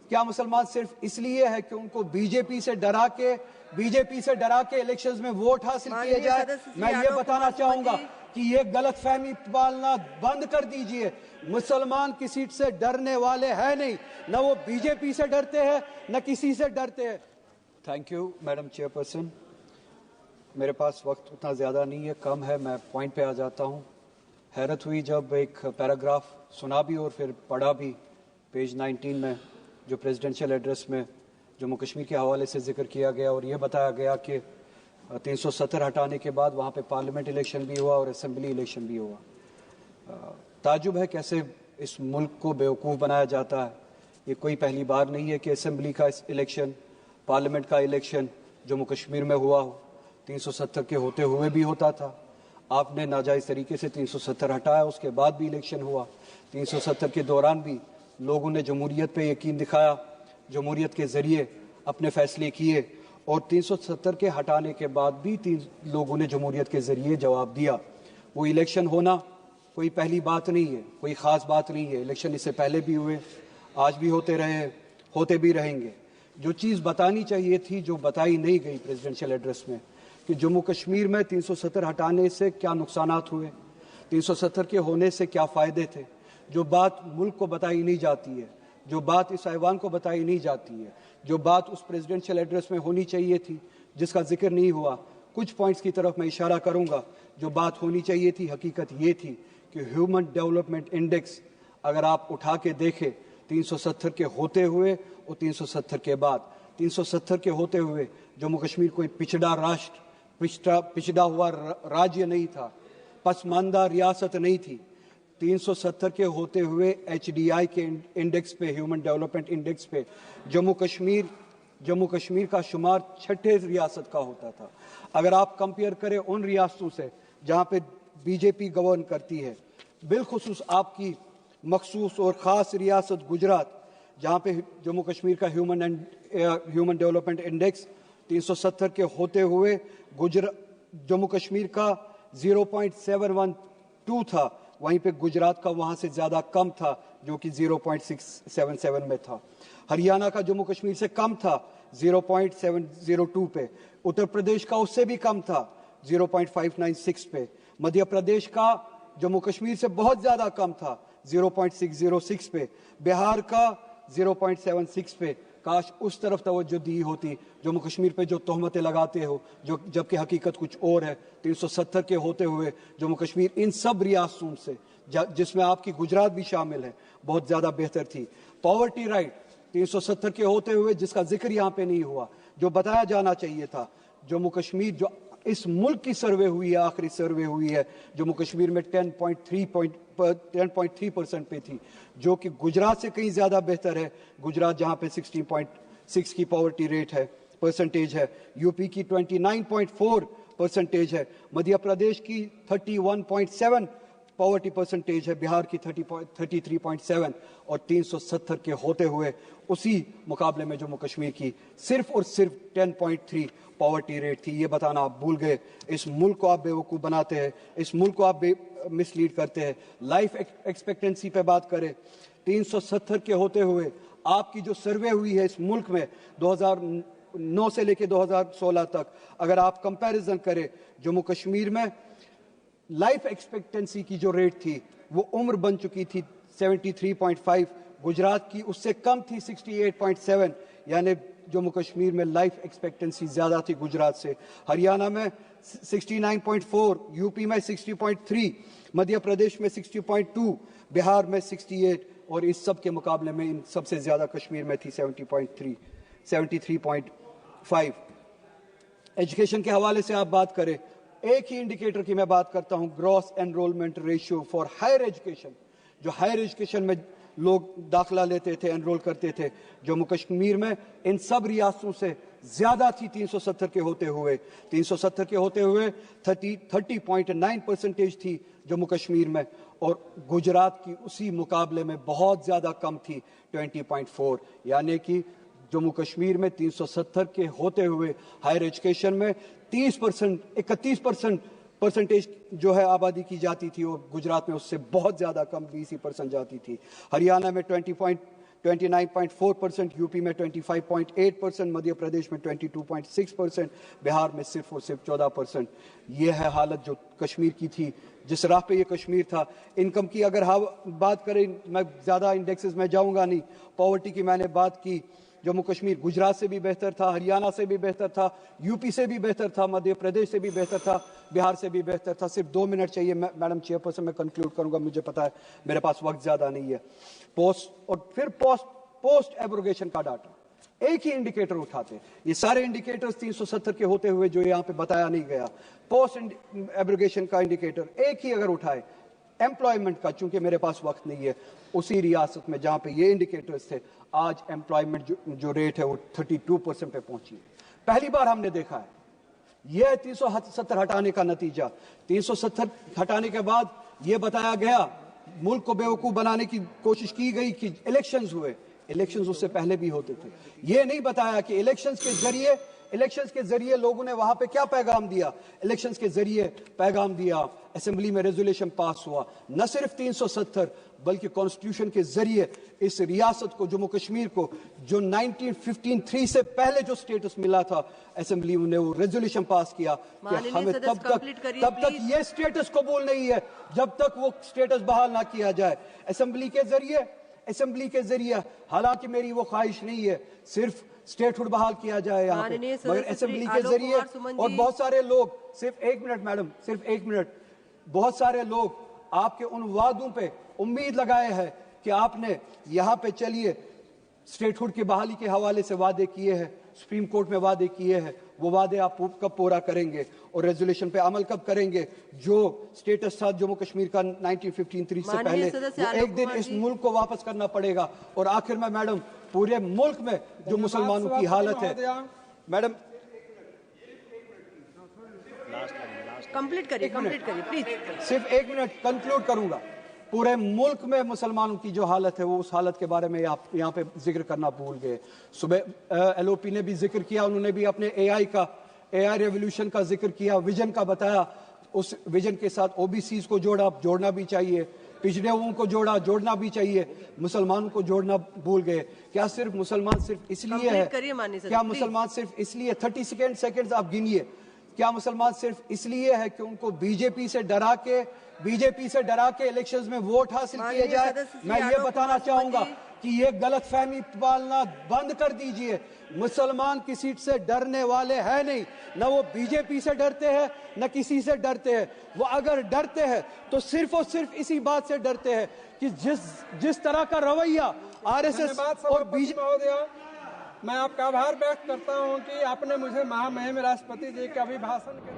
क्या मुसलमान सिर्फ इसलिए है कि उनको बीजेपी से डरा के इलेक्शंस में वोट हासिल किए जाए? मैं ये बताना चाहूंगा कि ये गलतफहमी पालना बंद कर दीजिए। मुसलमान किसी से डरने वाले हैं नहीं, न वो बीजेपी से डरते हैं न किसी से डरते हैं। Thank you madam chairperson. मेरे पास वक्त उतना ज़्यादा नहीं है, कम है, मैं पॉइंट पे आ जाता हूँ। हैरत हुई जब एक पैराग्राफ सुना भी और फिर पढ़ा भी पेज 19 में, जो प्रेसिडेंशियल एड्रेस में जम्मू कश्मीर के हवाले से जिक्र किया गया और ये बताया गया कि 370 हटाने के बाद वहाँ पे पार्लियामेंट इलेक्शन भी हुआ और असेंबली इलेक्शन भी हुआ। ताजुब है कैसे इस मुल्क को बेवकूफ़ बनाया जाता है। ये कोई पहली बार नहीं है कि असेंबली का इलेक्शन, पार्लियामेंट का इलेक्शन जम्मू कश्मीर में हुआ हो। 370 के होते हुए भी होता था, आपने नाजायज़ तरीके से 370 हटाया, उसके बाद भी इलेक्शन हुआ। 370 के दौरान भी लोगों ने जमहूरियत पे यकीन दिखाया, जमहूरियत के ज़रिए अपने फैसले किए, और 370 के हटाने के बाद भी लोगों ने जमहूरियत के ज़रिए जवाब दिया। वो इलेक्शन होना कोई पहली बात नहीं है, कोई ख़ास बात नहीं है। इलेक्शन इससे पहले भी हुए, आज भी होते रहे, होते भी रहेंगे। जो चीज़ बतानी चाहिए थी, जो बताई नहीं गई प्रेसिडेंशियल एड्रेस में, कि जम्मू कश्मीर में 370 हटाने से क्या नुकसानात हुए, 370 के होने से क्या फ़ायदे थे, जो बात मुल्क को बताई नहीं जाती है, जो बात इस ऐवान को बताई नहीं जाती है, जो बात उस प्रेसिडेंशियल एड्रेस में होनी चाहिए थी, जिसका जिक्र नहीं हुआ। कुछ पॉइंट्स की तरफ मैं इशारा करूंगा। जो बात होनी चाहिए थी, हकीकत ये थी कि ह्यूमन डेवलपमेंट इंडेक्स अगर आप उठा के देखें, 370 के होते हुए और 370 के बाद, 370 के होते हुए जम्मू कश्मीर कोई पिछड़ा राष्ट्र, पिछड़ा हुआ राज्य नहीं था, पसमानदा रियासत नहीं थी। 370 के होते हुए HDI के इंडेक्स पे, ह्यूमन डेवलपमेंट इंडेक्स पे जम्मू कश्मीर का शुमार 6ठे रियासत का होता था। अगर आप कंपेयर करें उन रियासतों से जहां पे बीजेपी गवर्न करती है, बिलखुसूस आपकी मखसूस और ख़ास रियासत गुजरात, जहां पे जम्मू कश्मीर का ह्यूमन डेवलपमेंट इंडेक्स 370 के होते हुए जम्मू कश्मीर का 0.712 था, वहीं पे गुजरात का वहां से ज़्यादा कम था, जो कि 0.677 में था। हरियाणा का जम्मू कश्मीर से कम था, 0.702 पे। उत्तर प्रदेश का उससे भी कम था, 0.596 पे। मध्य प्रदेश का जम्मू कश्मीर से बहुत ज़्यादा कम था, 0.606 पे। बिहार का 0.76 पे। काश उस तरफ तवज्जो दी होती। जम्मू कश्मीर पे जो तोहमतें लगाते हो, जो जबकि हकीकत कुछ और है। 370 के होते हुए जम्मू कश्मीर इन सब रियासतों से, जिसमें आपकी गुजरात भी शामिल है, बहुत ज़्यादा बेहतर थी। पॉवर्टी राइट 370 के होते हुए, जिसका जिक्र यहाँ पे नहीं हुआ, जो बताया जाना चाहिए था। जम्मू कश्मीर जो इस मुल्क की सर्वे हुई है, आखिरी सर्वे हुई है, जम्मू कश्मीर में 10.3% पे थी, जो कि गुजरात से कहीं ज़्यादा बेहतर है। गुजरात जहाँ पे 16.6 की पॉवर्टी रेट है, परसेंटेज है। यूपी की 29.4% है। मध्य प्रदेश की 31.7 पॉवर्टी परसेंटेज है। बिहार की 33.7 और 370 के होते हुए उसी मुकाबले में जम्मू कश्मीर की सिर्फ और सिर्फ 10.3 पॉवर्टी रेट थी। ये बताना आप भूल गए। इस मुल्क को आप बेवकूफ़ बनाते हैं, इस मुल्क को आप मिसलीड करते हैं। लाइफ एक्सपेक्टेंसी पे बात करें, 370 के होते हुए आपकी जो सर्वे हुई है इस मुल्क में 2009 से लेकर 2016 तक, अगर आप कंपैरिजन करें, जम्मू कश्मीर में लाइफ एक्सपेक्टेंसी की जो रेट थी वो उम्र बन चुकी थी 73.5, गुजरात की उससे कम थी 68.7, यानी जम्मू कश्मीर में लाइफ एक्सपेक्टेंसी ज़्यादा थी गुजरात से। हरियाणा में 69.4, यूपी में 60.3, मध्य प्रदेश में 60.2, बिहार में 68, और इस सब के मुकाबले में इन सबसे ज़्यादा कश्मीर में थी 73.5। एजुकेशन के हवाले से आप बात करें, एक ही इंडिकेटर की मैं बात करता हूं, gross enrolment ratio for higher education. जो हायर एजुकेशन में लोग दाखिला लेते थे, एनरोल करते थे, जम्मू कश्मीर में इन सब रियासतों से ज्यादा थी 370 के होते हुए। 370 के होते हुए 30.9% थी जम्मू कश्मीर में, और गुजरात की उसी मुकाबले में बहुत ज्यादा कम थी 20.4। यानी कि जम्मू कश्मीर में 370 के होते हुए हायर एजुकेशन में 31% परसेंटेज जो है आबादी की जाती थी, और गुजरात में उससे बहुत ज़्यादा कम 20% जाती थी। हरियाणा में 29.4%, यूपी में 25.8%, मध्य प्रदेश में 22.6%, बिहार में सिर्फ और सिर्फ 14%। ये है हालत जो कश्मीर की थी, जिस राह पे ये कश्मीर था। इनकम की अगर बात करें, मैं ज़्यादा इंडेक्सेस में जाऊंगा नहीं। पॉवर्टी की मैंने बात की, जम्मू कश्मीर गुजरात से भी बेहतर था, हरियाणा से भी बेहतर था, यूपी से भी बेहतर था, मध्य प्रदेश से भी बेहतर था, बिहार से भी बेहतर था। सिर्फ 2 मिनट चाहिए मैडम चेयरपर्सन, मैं कंक्लूड करूंगा, मुझे पता है मेरे पास वक्त ज्यादा नहीं है। पोस्ट एब्रोगेशन का डाटा, एक ही इंडिकेटर उठाते, ये सारे इंडिकेटर्स 370 के होते हुए जो यहाँ पे बताया नहीं गया, पोस्ट एब्रोगेशन का इंडिकेटर एक ही अगर उठाए, एम्प्लॉयमेंट का, चूंकि मेरे पास वक्त नहीं है, उसी रियासत में जहां पे ये इंडिकेटर्स थे, आज एम्प्लॉयमेंट जो रेट है वो 32% पे पहुंची है। पहली बार हमने देखा है। यह 370 हटाने का नतीजा। 370 हटाने के बाद यह बताया गया, मुल्क को बेवकूफ बनाने की कोशिश की गई कि इलेक्शंस हुए। इलेक्शंस उससे पहले भी होते थे। यह नहीं बताया कि इलेक्शंस के जरिए लोगों ने वहां पे क्या पैगाम दिया। इलेक्शंस के जरिए पैगाम दिया, असेंबली में रेजोल्यूशन पास हुआ, न सिर्फ 370 बल्कि कॉन्स्टिट्यूशन के जरिए इस रियासत को, जम्मू कश्मीर को, जो 1953 से पहले जो स्टेटस मिला था, असेंबली ने वो रेजोल्यूशन पास किया कि हमें तब तक ये स्टेटस कबूल नहीं है जब तक वो स्टेटस बहाल ना किया जाए। असेंबली के जरिए हालांकि मेरी वो ख्वाहिश नहीं है सिर्फ स्टेटहुड बहाल किया जाए यहाँ पे, मगर असेंबली के जरिए, और बहुत सारे लोग, सिर्फ 1 मिनट मैडम, सिर्फ 1 मिनट, बहुत सारे लोग आपके उन वादों पे उम्मीद लगाए हैं कि आपने यहाँ पे चलिए स्टेटहुड की बहाली के हवाले से वादे किए हैं, सुप्रीम कोर्ट में वादे किए हैं, वो वादे आप कब पूरा करेंगे और रेजोल्यूशन पे अमल कब करेंगे। जो स्टेटस था जम्मू कश्मीर का 1953 से पहले, वो एक दिन इस मुल्क को वापस करना पड़ेगा। और आखिर में मैडम, पूरे मुल्क में जो मुसलमानों की हालत है, मैडम कंप्लीट करिए प्लीज। सिर्फ 1 मिनट कंक्लूड करूंगा। पूरे मुल्क में मुसलमानों की जो हालत है, वो उस हालत के बारे में आप यहाँ पे जिक्र करना भूल गए। सुबह एलओपी ने भी जिक्र किया, उन्होंने भी अपने एआई रेवोल्यूशन का जिक्र किया, विजन का बताया। उस विजन के साथ ओबीसीज को जोड़ना भी चाहिए, पिछड़े हुओं को जोड़ना भी चाहिए, मुसलमानों को जोड़ना भूल गए। क्या सिर्फ मुसलमान सिर्फ इसलिए है, क्या मुसलमान सिर्फ इसलिए, 30 सेकेंड्स आप गिनिए, क्या मुसलमान सिर्फ इसलिए है कि उनको बीजेपी से डरा के इलेक्शंस में वोट हासिल किए जाए? मैं ये बताना चाहूंगा कि ये गलतफहमी पालना बंद कर दीजिए। मुसलमान किसी सीट से डरने वाले हैं नहीं, न वो बीजेपी से डरते हैं न किसी से डरते हैं। वो अगर डरते हैं तो सिर्फ और सिर्फ इसी बात से डरते हैं कि जिस तरह का रवैया आरएसएस और बीजेपी। मैं आपका आभार व्यक्त करता हूं कि आपने मुझे महामहिम राष्ट्रपति जी के अभिभाषण के